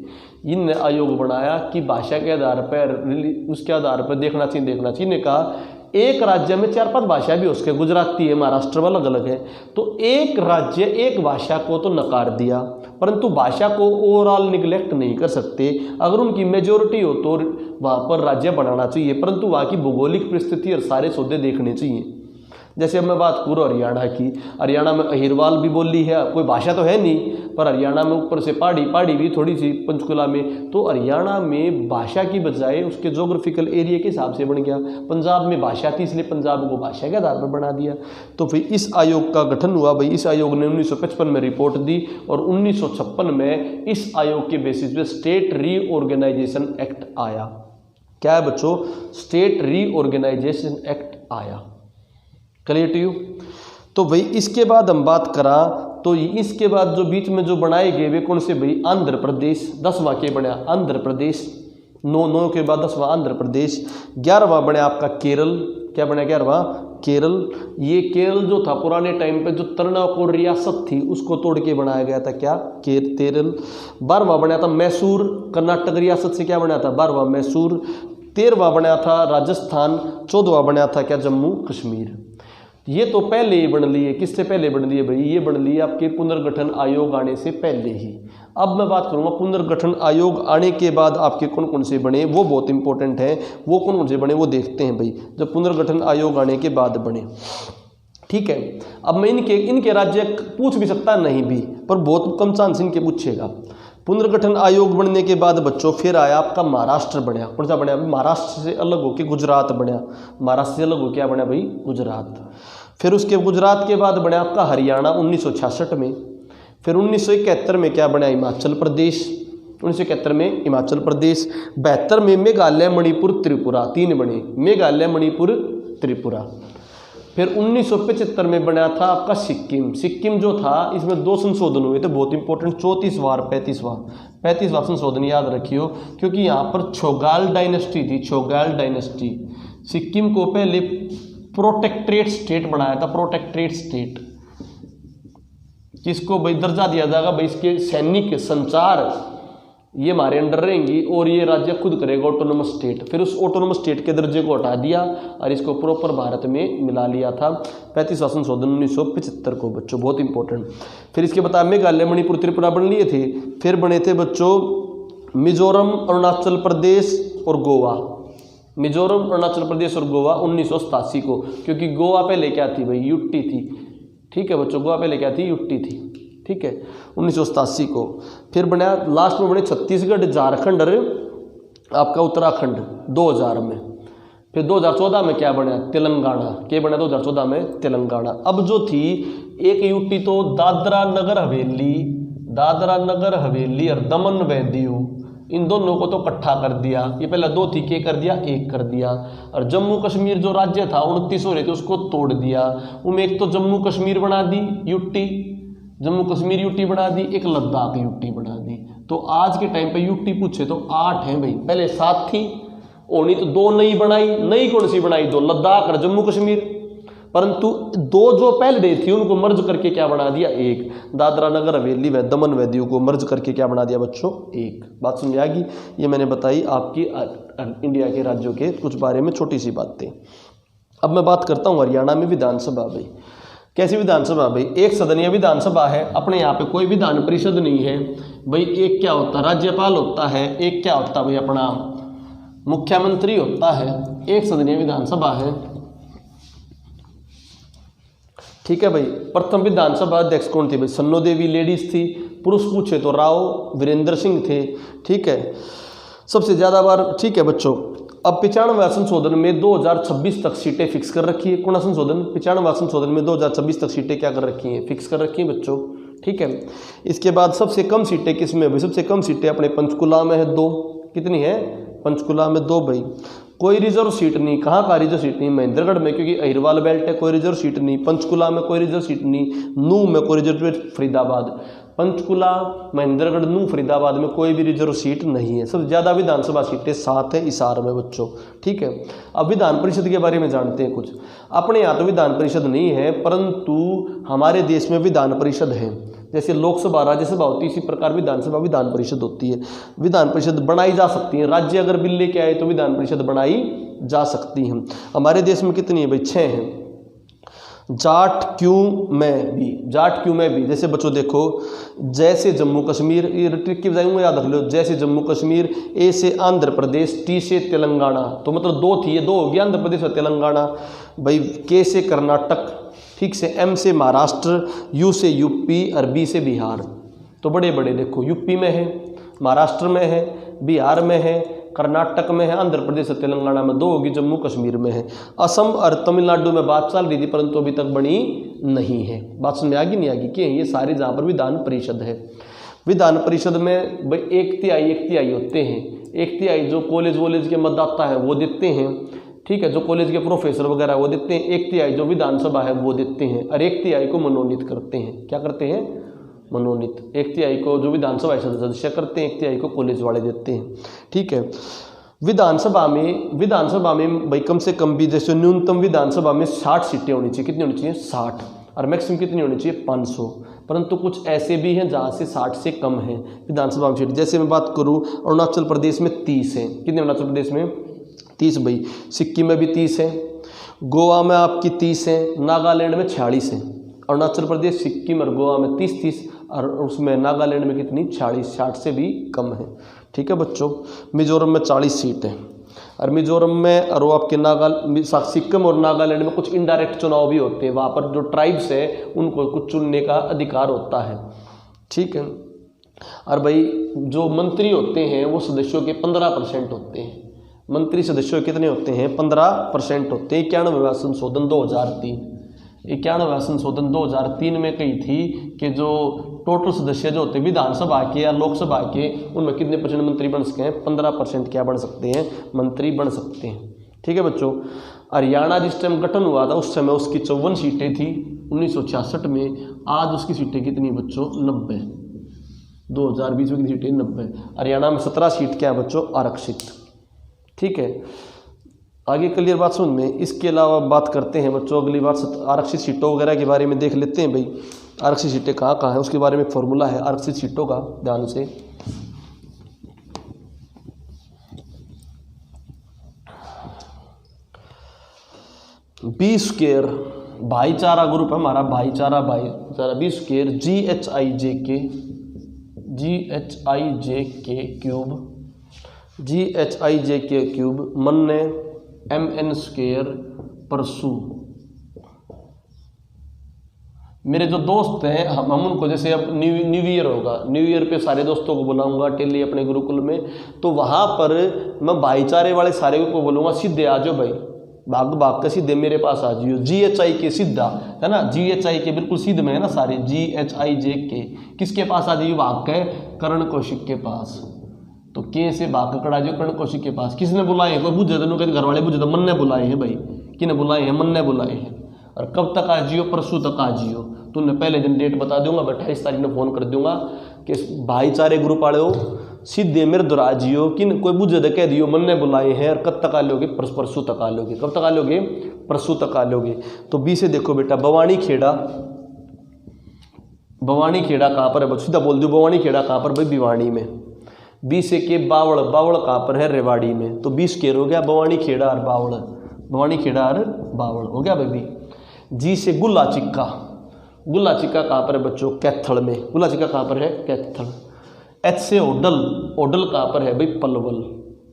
Speaker 1: इनने आयोग बनाया कि भाषा के आधार पर, उसके आधार पर देखना चाहिए। इन्हें कहा एक राज्य में 4-5 भाषा भी हो सके, गुजराती है, महाराष्ट्र वाला अलग अलग है, तो एक राज्य एक भाषा को तो नकार दिया, परंतु भाषा को ओवरऑल निगलेक्ट नहीं कर सकते। अगर उनकी मेजोरिटी हो तो वहाँ पर राज्य बनाना चाहिए, परंतु वहाँ की भौगोलिक परिस्थिति और सारे सौदे देखने चाहिए। जैसे अब मैं बात करूँ हरियाणा की, हरियाणा में अहिरवाल भी बोली है, कोई भाषा तो है नहीं, पर हरियाणा में ऊपर से पहाड़ी भी थोड़ी सी पंचकुला में, तो हरियाणा में भाषा की बजाय उसके जोग्राफिकल एरिया के हिसाब से बन गया। पंजाब में भाषा थी, इसलिए पंजाब को भाषा के आधार पर बना दिया। तो फिर इस आयोग का गठन हुआ भाई। इस आयोग ने 1955 में रिपोर्ट दी, और 1956 में इस आयोग के बेसिस पे स्टेट रीऑर्गेनाइजेशन एक्ट आया। क्या है बच्चों, स्टेट रीऑर्गेनाइजेशन एक्ट आया। Clear to you. तो भाई इसके बाद हम बात करा तो इसके बाद जो बीच में जो बनाए गए वे कौन से भाई, आंध्र प्रदेश 10वां के बना आंध्र प्रदेश, 9 के बाद 10वां आंध्र प्रदेश, 11वां बने आपका केरल, क्या बना 11वां केरल। ये केरल जो था पुराने टाइम पे जो तर्नाकोर रियासत थी उसको तोड़ के बनाया गया था, क्या केरल। 12वां बना था मैसूर, कर्नाटक रियासत से क्या बना था 12वां मैसूर। 13वां बना था राजस्थान। 14वां बना था क्या जम्मू कश्मीर। ये तो पहले ही बन लिए, किससे पहले बन लिए भाई, ये बन लिए आपके पुनर्गठन आयोग आने से पहले ही। अब मैं बात करूंगा पुनर्गठन आयोग आने के बाद आपके कौन कौन से बने, वो बहुत इंपॉर्टेंट है। वो कौन कौन से बने वो देखते हैं भाई, जब पुनर्गठन आयोग आने के बाद बने। ठीक है, अब मैं इनके राज्य पूछ भी सकता नहीं भी, पर बहुत कम चांस इनके पूछेगा। पुनर्गठन आयोग बनने के बाद बच्चों फिर आया आपका महाराष्ट्र बनया। कौन सा बनया, महाराष्ट्र से अलग होकर गुजरात बनया। महाराष्ट्र से अलग हो क्या बना भाई, गुजरात। फिर उसके गुजरात के बाद बना आपका हरियाणा 1966 में। फिर 1971 में क्या बना, हिमाचल प्रदेश। 1971 में हिमाचल प्रदेश। 72 में मेघालय मणिपुर त्रिपुरा, 3 बने, मेघालय मणिपुर त्रिपुरा। फिर 1975 में बना था आपका सिक्किम। सिक्किम जो था इसमें 2 संशोधन हुए थे बहुत इंपॉर्टेंट, 34वां और 35वां संशोधन याद रखियो, क्योंकि यहाँ पर छोगाल डायनेस्टी थी, छोगाल डायनेस्टी। सिक्किम को पहले प्रोटेक्ट्रेट स्टेट बनाया था, प्रोटेक्ट्रेट स्टेट। किसको भाई दर्जा दिया जाएगा भाई, इसके सैनिक संचार ये हमारे अंडर रहेंगी और ये राज्य खुद करेगा ऑटोनोमस स्टेट। फिर उस ऑटोनोमस स्टेट के दर्जे को हटा दिया और इसको प्रॉपर भारत में मिला लिया था 35वां संशोधन 1975 को बच्चों, बहुत इंपॉर्टेंट। फिर इसके बाद मेघालय मणिपुर त्रिपुरा बन लिए थे। फिर बने थे बच्चों मिजोरम अरुणाचल प्रदेश और गोवा। मिजोरम अरुणाचल प्रदेश और गोवा 1987 को, क्योंकि गोवा पहले क्या थी भाई, यूटी थी। ठीक है बच्चों, गोवा पहले क्या थी, यूटी थी। ठीक है, 1987 को। फिर बना लास्ट में बने छत्तीसगढ़, झारखंड और आपका उत्तराखंड 2000 में। फिर 2014 में क्या बना, तेलंगाना। क्या बना 2014 में, तेलंगाना। अब जो थी एक यूटी तो दादरा नगर हवेली और दमन व दीव, इन दोनों को तो इकट्ठा कर दिया। ये पहला 2 थी, क्या कर दिया, 1 कर दिया। और जम्मू कश्मीर जो राज्य था 29 हो रहे थे उसको तोड़ दिया। उनमें एक तो जम्मू कश्मीर बना दी यूटी, जम्मू कश्मीर यूटी बना दी, एक लद्दाख यूटी बना दी। तो आज के टाइम पे यूटी पूछे तो 8 हैं भाई, पहले 7 थी होनी तो 2 नई बनाई। नई कौन सी बनाई, 2 लद्दाख और जम्मू कश्मीर। परंतु 2 जो पहले थी उनको मर्ज करके क्या बना दिया, 1। दादरा नगर हवेली व दमन व दीव को मर्ज करके क्या बना दिया बच्चों, 1। बात समझ आ गई। ये मैंने बताई आपकी इंडिया के राज्यों के कुछ बारे में छोटी सी बातें। अब मैं बात करता हूँ हरियाणा में विधानसभा भाई। कैसी विधानसभा भाई, एक सदनीय विधानसभा है। अपने यहाँ पे कोई विधान परिषद नहीं है भाई। एक क्या होता है, राज्यपाल होता है। एक क्या होता है भाई, अपना मुख्यमंत्री होता है। एक सदनीय विधानसभा है। ठीक है भाई। प्रथम विधानसभा अध्यक्ष कौन थी भाई, सन्नो देवी लेडीज थी। पुरुष पूछे तो राव वीरेंद्र सिंह थे। ठीक है, सबसे ज्यादा बार। ठीक है बच्चों, अब 95वां संशोधन में 2026 तक सीटें फिक्स कर रखी है। कौन संशोधन, 95वां संशोधन में 2026 तक सीटें क्या कर रखी हैं, फिक्स कर रखी हैं बच्चों। ठीक है, इसके बाद सबसे कम सीटें किस में भाई, सबसे कम सीटें अपने पंचकुला में है 2। कितनी है, पंचकुला में 2 भाई। कोई रिजर्व सीट नहीं। कहाँ का रिजर्व सीट नहीं, महेंद्रगढ़ में, क्योंकि अहिरवाल बेल्ट है, कोई रिजर्व सीट नहीं। पंचकुला में कोई रिजर्व सीट नहीं। नूह में कोई रिजर्व, फरीदाबाद। पंचकुला, महेंद्रगढ़, नूह, फरीदाबाद में कोई भी रिजर्व सीट नहीं है। सबसे ज़्यादा विधानसभा सीटें 7 है हिसार में बच्चों। ठीक है, अब विधान परिषद के बारे में जानते हैं कुछ। अपने यहाँ तो विधान परिषद नहीं है, परंतु हमारे देश में विधान परिषद है। जैसे लोकसभा राज्यसभा होती है, इसी प्रकार विधानसभा विधान परिषद होती है। विधान परिषद बनाई जा सकती है। राज्य अगर बिल लेके आए तो विधान परिषद बनाई जा सकती है। हमारे देश में कितनी है भाई, 6 हैं। जाट क्यों में भी, जैसे बच्चों देखो, जैसे जम्मू कश्मीर, ये ट्रिक की बजाय याद रख लो, जैसे जम्मू कश्मीर, ए से आंध्र प्रदेश, टी से तेलंगाना, तो मतलब 2 थी, ये 2 हो गया, आंध्र प्रदेश और तेलंगाना भाई। के से कर्नाटक, ठीक से, एम से महाराष्ट्र, यू से यूपी और बी से बिहार। तो बड़े बड़े देखो, यूपी में है, महाराष्ट्र में है, बिहार में है, कर्नाटक में है, आंध्र प्रदेश और तेलंगाना में 2 होगी, जम्मू कश्मीर में है। असम और तमिलनाडु में बात चल रही थी, परंतु अभी तक बनी नहीं है। बात समझ आ गई नहीं आ गई, कि ये सारे जहाँ पर विधान परिषद है। विधान परिषद में भाई 1 तिहाई होते हैं। 1/3 जो कॉलेज वॉलेज के मतदाता है वो देते हैं, ठीक है, जो कॉलेज के प्रोफेसर वगैरह वो देते हैं, 1/3 जो विधानसभा है वो देते हैं, और 1/3 को मनोनीत करते हैं। क्या करते हैं? मनोनीत। 1/3 को जो विधानसभा सदस्य करते हैं, 1/3 को कॉलेज वाले देते हैं, ठीक है। विधानसभा में भाई कम से कम भी जैसे न्यूनतम विधानसभा में 60 सीटें होनी चाहिए। कितनी होनी चाहिए? 60। और मैक्सिमम कितनी होनी चाहिए? 500। परंतु कुछ ऐसे भी हैं जहाँ से 60 से कम है विधानसभा में सीट। जैसे मैं बात करूँ अरुणाचल प्रदेश में 30 है। कितने अरुणाचल प्रदेश में? 30 भाई। सिक्किम में भी 30 है, गोवा में आपकी 30 है, नागालैंड में 46 है। अरुणाचल प्रदेश, सिक्किम और गोवा में 30 और उसमें नागालैंड में कितनी? 46, 60 से भी कम है, ठीक है बच्चों। मिजोरम में 40 सीट है, और मिजोरम में और वो आपके सिक्किम और नागालैंड में कुछ इनडायरेक्ट चुनाव भी होते हैं। वहाँ पर जो ट्राइब्स है उनको कुछ चुनने का अधिकार होता है, ठीक है। और भाई जो मंत्री होते हैं वो सदस्यों के 15% होते हैं। मंत्री सदस्यों कितने होते हैं? 15% होते हैं। 91वां संशोधन 2003, 91वां संशोधन 2003 में कही थी कि जो टोटल सदस्य जो होते हैं विधानसभा के या लोकसभा के, उनमें कितने % मंत्री बन सकते हैं? 15% क्या बन सकते हैं? मंत्री बन सकते हैं, ठीक है बच्चों। हरियाणा जिस टाइम गठन हुआ था उस समय उसकी 54 सीटें थी 1966 में। आज उसकी सीटें कितनी बच्चों? 90। 2020 में कितनी सीटें? 90। हरियाणा में 17 सीट क्या है बच्चों? आरक्षित, ठीक है। आगे क्लियर बात समझ में। इसके अलावा बात करते हैं बच्चों अगली बात आरक्षित सीटों वगैरह के बारे में देख लेते हैं भाई। आरक्षित सीटें कहाँ कहाँ हैं उसके बारे में एक फॉर्मूला है आरक्षित सीटों का, ध्यान से। बी स्क्वायर भाईचारा ग्रुप है हमारा, भाईचारा बी स्क्वायर GHIJ के क्यूब मन्ने MN स्क्वायर परसू। मेरे जो दोस्त हैं हम उनको, जैसे अब न्यू ईयर होगा, न्यू ईयर पे सारे दोस्तों को बुलाऊंगा टेली अपने गुरुकुल में, तो वहाँ पर मैं भाईचारे वाले सारे को बोलूँगा सीधे आ जाओ भाई, भाग के सीधे मेरे पास आ जाइयो। GHI के सीधा है ना, GHI के बिल्कुल सीधे में है ना सारे, GHIJ के किसके पास आ जाइयो? भाग के कर्ण कौशिक के पास। तो के से भाग के कड़ा जाओ कर्ण कौशिक के पास। किसने बुलाए? कोई बुझे तो कहते घर वाले बुझे तो मन ने बुलाए हैं भाई, किने बुलाए हैं? मन ने बुलाए हैं। और कब तक आ जियो? परसों तक आ जियो। तुमने पहले दिन डेट बता दूंगा, 28 तारीख में फ़ोन कर दूंगा कि भाईचारे ग्रुप वाले हो सीधे मेरे दुरा जियो, किन कोई बुझे तो कह दियो मन ने बुलाए हैं। और कब तक आ लोगे? परसों तक आ लोगे। कब तक आ लोगे? परसों तक आ लोगे। तो बी से देखो बेटा, भवानी खेड़ा कहाँ पर है? सीधा बोल दो, भवानी खेड़ा कहाँ पर भाई? भिवानी में। बी से के बावड़ कहाँ पर है? रेवाड़ी में। तो 20 केर हो गया भवानी खेड़ा और बावड़, भवानी खेड़ा और बावड़ हो गया भाई। जी से गुल्ला चिक्का कहाँ पर है बच्चों? कैथल में। गुल्ला चिक्का कहाँ पर है? कैथल। एच से ओडल कहाँ पर है भाई? पलवल।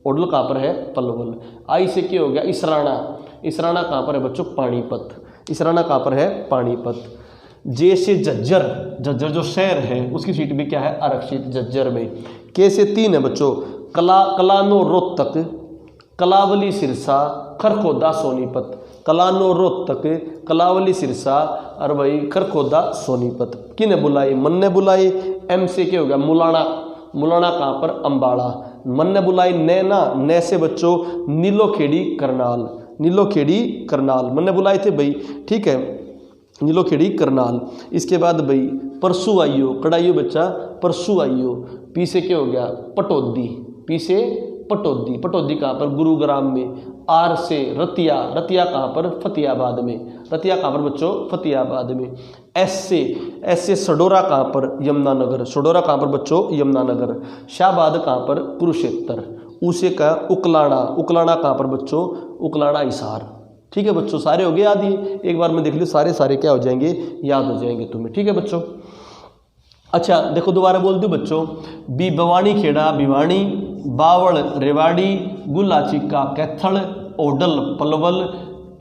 Speaker 1: ओडल कहाँ पर है? पलवल। आई से क्या हो गया? इसराना कहाँ पर है बच्चों? पानीपत। इसराना कहाँ पर है? पानीपत। जे से झज्जर जो शहर है उसकी सीट भी क्या है? आरक्षित, झज्जर में। के से 3 है बच्चों, कलानो रोहतक, कलावली सिरसा, खरखोदा सोनीपत। कलानो रोहतक, कलावली सिरसा और भाई खरखोदा सोनीपत। किने बुलाई? मन ने बुलाई। एम से क्या हो गया? मुलाना कहाँ पर? अम्बाड़ा। मन ने बुलाई ने से बच्चों नीलोखेड़ी करनाल मन ने बुलाए थे भाई, ठीक है, नीलोखेड़ी करनाल। इसके बाद भाई परसू आइयो, कड़ाइयो बच्चा परसू आइयो। पी से क्या हो गया? पटौदी। पी से पटौदी कहाँ पर? गुरुग्राम में। आर से रतिया कहाँ पर? फतेहाबाद में। रतिया कहाँ पर बच्चों? फतेहाबाद में। एस से सडोरा कहाँ पर? यमुनानगर। सडोरा कहाँ पर बच्चों? यमुनानगर। शाहबाद कहाँ पर? कुरुक्षेत्र। उसे का उकलाना कहाँ पर बच्चों? उकलाना हिसार। ठीक है बच्चों, सारे हो गए याद। ही एक बार में देख लो, सारे क्या हो जाएंगे? याद हो जाएंगे तुम्हें, ठीक है बच्चों। अच्छा देखो दोबारा बोल दूं बच्चों, बी भवानी खेड़ा भिवानी, बावड़ रेवाड़ी, गुल्ला चिक्का कैथल, ओडल पलवल,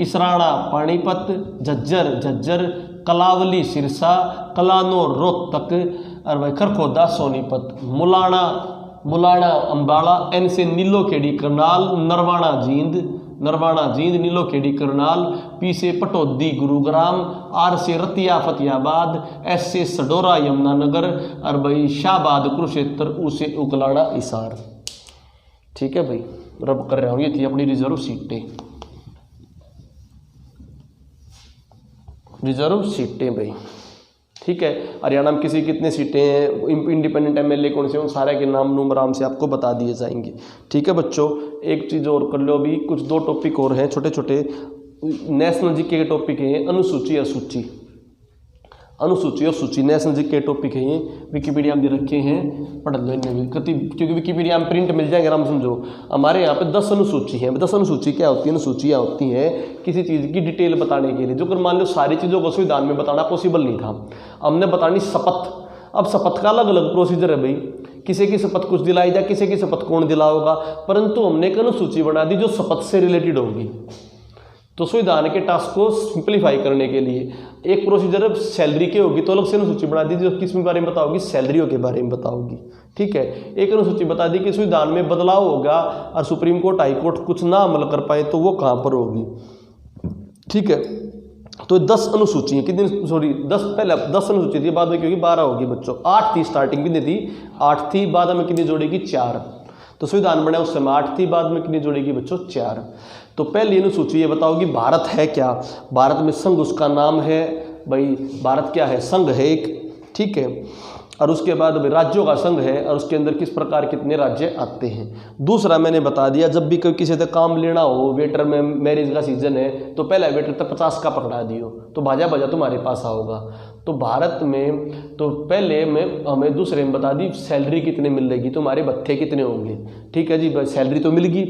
Speaker 1: इसराना पानीपत, झज्जर, कलावली सिरसा, कलानो रोहतक और भाई खरखोदा सोनीपत, मुलाना अम्बाड़ा, एन से नीलोखेड़ी करनाल, नरवाना जींद नीलोखेड़ी करनाल, पी से पटौदी गुरुग्राम, आर से रतिया फतेहाबाद, एस से सडोरा यमुनानगर और भाई शाहबाद कुरुक्षेत्र, ऊ से उकलाना हिसार। ठीक है भाई, रब कर रहा हूँ, ये थी अपनी रिजर्व सीटें, रिजर्व सीटें भाई। ठीक है, हरियाणा में किसी कितने सीटें हैं, इंडिपेंडेंट एमएलए कौन से, उन सारे के नाम नूम आराम से आपको बता दिए जाएंगे। ठीक है बच्चों, एक चीज़ और कर लो, अभी कुछ 2 टॉपिक और हैं छोटे छोटे नेशनल जीके के टॉपिक हैं, अनुसूची असूची, अनुसूची और सूची नेशनल जीके के टॉपिक है, ये विकिपीडिया में दे रखे हैं, पढ़ लो इन्हें भी क्योंकि विकिपीडिया में प्रिंट मिल जाएंगे आराम समझो। हमारे यहाँ पे 10 अनुसूची हैं। 10 अनुसूची क्या होती है? अनुसूचियाँ होती हैं किसी चीज़ की डिटेल बताने के लिए, जो कर मान लो सारी चीज़ों को संविधान में बताना पॉसिबल नहीं था, हमने बतानी शपथ। अब शपथ का अलग अलग प्रोसीजर है भाई, किसी की शपथ कुछ दिलाई जाए, किसी की शपथ कौन दिलाओगा, परंतु हमने एक अनुसूची बना दी जो शपथ से रिलेटेड होगी। तो संविधान के टास्क को सिंप्लीफाई करने के लिए एक प्रोसीजर सैलरी के होगी, तो अलग से अनुसूची बना दी जो किस बारे में बताओगी, सैलरियों के बारे में बताओगी। ठीक है, एक अनुसूची बता दी कि संविधान में बदलाव होगा और सुप्रीम कोर्ट हाई कोर्ट कुछ ना अमल कर पाए तो वो कहाँ पर होगी। ठीक है, तो 10 अनुसूची है, कितनी सॉरी 10 पहले 10 अनुसूची थी, बाद में क्योंकि 12 होगी बच्चों। 8 थी स्टार्टिंग कितनी थी? 8 थी, बाद में कितनी जोड़ेगी? 4। तो संविधान बना उस समय 8 थी, बाद में कितनी जोड़ेगी बच्चों? 4। तो पहली अनुसूची ये बताओगी भारत है क्या? भारत में संघ उसका नाम है भाई, भारत क्या है? संघ है एक। ठीक है, और उसके बाद भाई राज्यों का संघ है और उसके अंदर किस प्रकार कितने राज्य आते हैं। दूसरा मैंने बता दिया, जब भी कोई किसी से काम लेना हो, वेटर में मैरिज का सीजन है तो पहला वेटर तक 50 का पकड़ा दियो तो भाजा भाजा तुम्हारे पास आओगा। तो भारत में तो पहले में हमें दूसरे में बता दी सैलरी कितने मिलेगी, तुम्हारे भत्ते कितने होंगे। ठीक है जी, सैलरी तो मिल गई,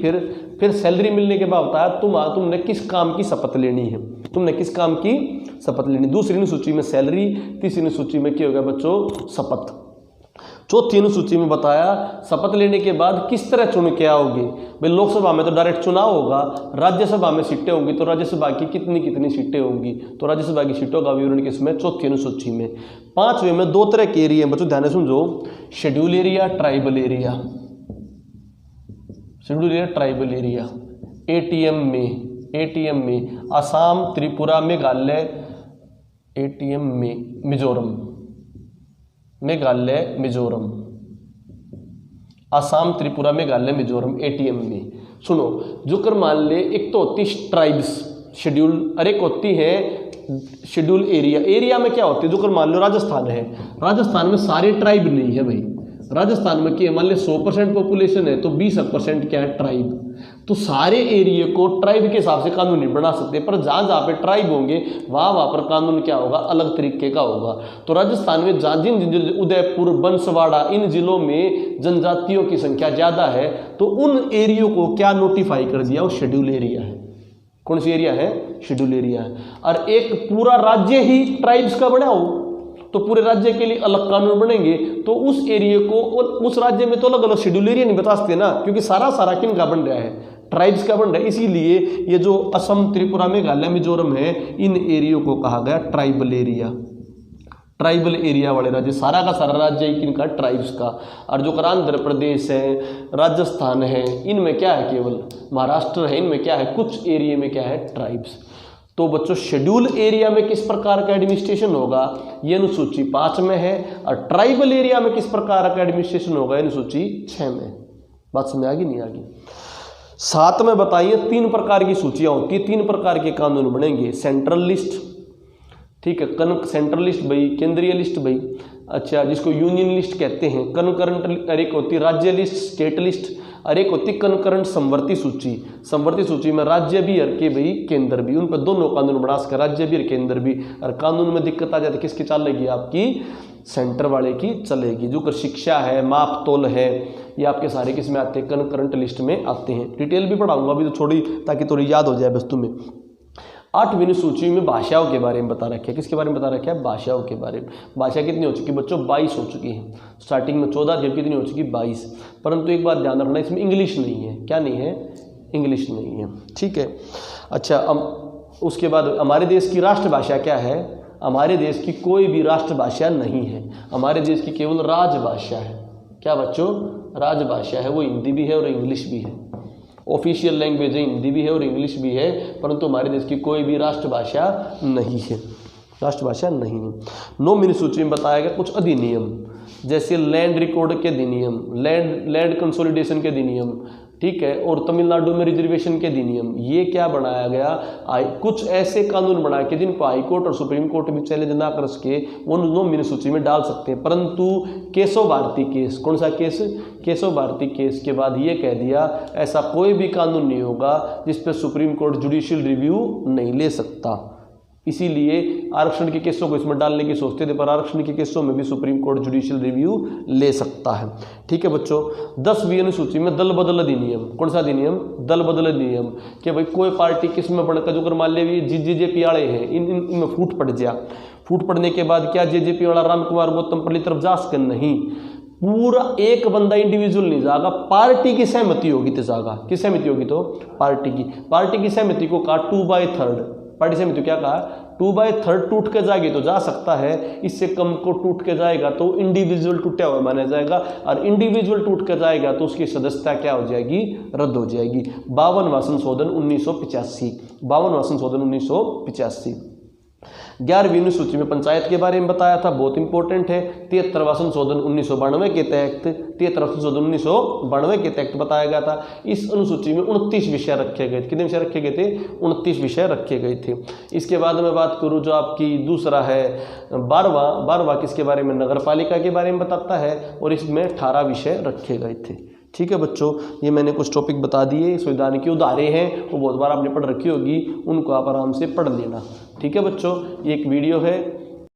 Speaker 1: फिर सैलरी मिलने के बाद बताया तुमने किस काम की शपथ लेनी है, तुमने किस काम की शपथ लेनी। दूसरी अनुसूची में सैलरी, तीसरी अनुसूची में क्या हो गया बच्चों? शपथ। चौथी अनुसूची में बताया शपथ लेने के बाद किस तरह चुन के आओगे भाई। लोकसभा में तो डायरेक्ट चुनाव होगा, राज्यसभा में सीटें होंगी तो राज्यसभा की कितनी कितनी सीटें होंगी, तो राज्यसभा की सीटों का विवरण किसमें? चौथी अनुसूची में। 5वें में 2 तरह के एरिया बच्चों, ध्यान से समझो, schedule area, tribal area. Schedule area, tribal area. ATM में असम, त्रिपुरा, मेघालय, एटीएम में मिजोरम, मेघालय, मिजोरम, असम, त्रिपुरा, मेघालय, मिजोरम, एटीएम में। सुनो, जो कर मान ले, एक तो होती ट्राइब्स शेड्यूल, और एक होती है शेड्यूल एरिया। एरिया में क्या होती है? जो कर मान लो राजस्थान है, राजस्थान में सारे ट्राइब नहीं है भाई। राजस्थान में क्या मान लो 100% पॉपुलेशन है तो 20% क्या है? ट्राइब। तो सारे एरिया को ट्राइब के हिसाब से कानून नहीं बना सकते, पर जहाँ जहाँ पे ट्राइब होंगे वहाँ पर कानून क्या होगा? अलग तरीके का होगा। तो राजस्थान में जिन उदयपुर, बंसवाड़ा, इन जिलों में जनजातियों की संख्या ज़्यादा है तो उन एरियो को क्या नोटिफाई कर दिया? वो शेड्यूल एरिया है। कौन सी एरिया है? शेड्यूल एरिया है। और एक पूरा राज्य ही ट्राइब्स का बना हो तो पूरे राज्य के लिए अलग कानून बनेंगे, तो उस एरिया को और उस राज्य में तो अलग अलग शेड्यूल एरिया नहीं बता सकते ना, क्योंकि सारा किन का बन रहा है? ट्राइब्स का बन रहा है। इसीलिए ये जो असम, त्रिपुरा, मेघालय, मिजोरम है, इन एरियो को कहा गया ट्राइबल एरिया। ट्राइबल एरिया वाले राज्य, सारा का सारा राज्य है किनका? ट्राइब्स का। और जो आंध्र प्रदेश है, राजस्थान है, इनमें क्या है? केवल महाराष्ट्र है, इनमें क्या है? कुछ एरिया में क्या है? ट्राइब्स। तो बच्चों शेड्यूल एरिया में किस प्रकार का एडमिनिस्ट्रेशन होगा, ये अनुसूची 5 में है, और ट्राइबल एरिया में किस प्रकार का एडमिनिस्ट्रेशन होगा, अनुसूची 6 में। बात समझ आ गई नहीं आ गई? 7 में बताइए 3 प्रकार की सूचियां होती है, 3 प्रकार के कानून बनेंगे। सेंट्रल लिस्ट, ठीक है, सेंट्रल लिस्ट भाई, केंद्रीय लिस्ट भाई, अच्छा, जिसको यूनियन लिस्ट कहते हैं। कनकरेंट, एक होती राज्य लिस्ट, स्टेट लिस्ट, और एक होती कनकरेंट समवर्ती सूची। समवर्ती सूची में राज्य भी और के भाई केंद्र भी, उन पर दोनों कानून बना सके, राज्य भी और केंद्र भी। और कानून में दिक्कत आ जाती है किसकी चलेगी? आपकी सेंटर वाले की चलेगी। जो कर शिक्षा है, माप तोल है, ये आपके सारे किस में आते हैं? कनकरेंट लिस्ट में आते हैं। डिटेल भी पढ़ाऊंगा अभी तो छोड़ी, ताकि थोड़ी याद हो जाए बस तुम्हें। 8वीं सूची में भाषाओं के बारे में बता रखा है। किसके बारे में बता रखा है? भाषाओं के बारे में। भाषा कितनी हो चुकी बच्चों? 22 हो चुकी है। स्टार्टिंग में 14, जब कितनी हो चुकी? 22। परंतु एक बात ध्यान रखना, इसमें इंग्लिश नहीं है। क्या नहीं है? इंग्लिश नहीं है। ठीक है, अच्छा, उसके बाद हमारे देश की राष्ट्रभाषा क्या है? हमारे देश की कोई भी राष्ट्रभाषा नहीं है, हमारे देश की केवल राजभाषा है। क्या बच्चों? राजभाषा है, वो हिंदी भी है और इंग्लिश भी है। ऑफिशियल लैंग्वेज है, हिंदी भी है और इंग्लिश भी है, परंतु हमारे देश की कोई भी राष्ट्रभाषा नहीं है, राष्ट्रभाषा नहीं है। 9वीं सूची में बताया गया कुछ अधिनियम, जैसे लैंड रिकॉर्ड के अधिनियम, लैंड कंसोलिडेशन के अधिनियम, ठीक है। और तमिलनाडु में रिजर्वेशन के अधिनियम, ये क्या बनाया गया, कुछ ऐसे कानून बनाए कि जिनको हाई कोर्ट और सुप्रीम कोर्ट भी चैलेंज ना कर सके, वो नॉमिनी सूची में डाल सकते हैं। परंतु केशव भारती केस, कौन सा केस, केशव भारती केस के बाद ये कह दिया ऐसा कोई भी कानून नहीं होगा जिस पर सुप्रीम कोर्ट जुडिशियल रिव्यू नहीं ले सकता। इसीलिए आरक्षण के केसों को इसमें डालने की सोचते थे, पर आरक्षण के केसों में भी सुप्रीम कोर्ट जुडिशियल रिव्यू ले सकता है। ठीक है बच्चों। 10वीं अनुसूची में दल बदल अधिनियम, कौन सा अधिनियम, दल बदल अधिनियम, कि भाई कोई पार्टी किस में बढ़कर, जो मान ले जेजेपी वाले हैं, इनमें फूट पड़ जाए, फूट पड़ने के बाद क्या जेजेपी वाला रामकुमार गौतम पल्ली तरफ जा सके, नहीं, पूरा एक बंदा इंडिविजुअल नहीं जाएगा, पार्टी की सहमति होगी तो जाएगा। किस सहमति होगी, तो पार्टी की सहमति को कहा 2/3, पार्टी सहमति क्या कहा 2/3 टूट के जाएगी तो जा सकता है, इससे कम को टूट के जाएगा तो इंडिविजुअल टूटा हुआ माना जाएगा, और इंडिविजुअल टूट के जाएगा तो उसकी सदस्यता क्या हो जाएगी, रद्द हो जाएगी। 52वां संशोधन 1985, 52वां संशोधन 1985। 11वीं अनुसूची में पंचायत के बारे में बताया था, बहुत इंपॉर्टेंट है। 73वां संशोधन 1992 के तहत, 73वां संशोधन 1992 के तहत बताया गया था। इस अनुसूची में 29 विषय रखे गए थे। कितने विषय रखे गए थे, 29 विषय रखे गए थे। इसके बाद मैं बात करूं जो आपकी दूसरा है 12वां किसके बारे में, नगर पालिका के बारे में बताता है, और इसमें 18 विषय रखे गए थे। ठीक है बच्चों, ये मैंने कुछ टॉपिक बता दिए, संविधान की उदाहरण हैं वो बहुत बार आपने पढ़ रखी होगी, उनको आप आराम से पढ़ लेना। ठीक है बच्चों, ये एक वीडियो है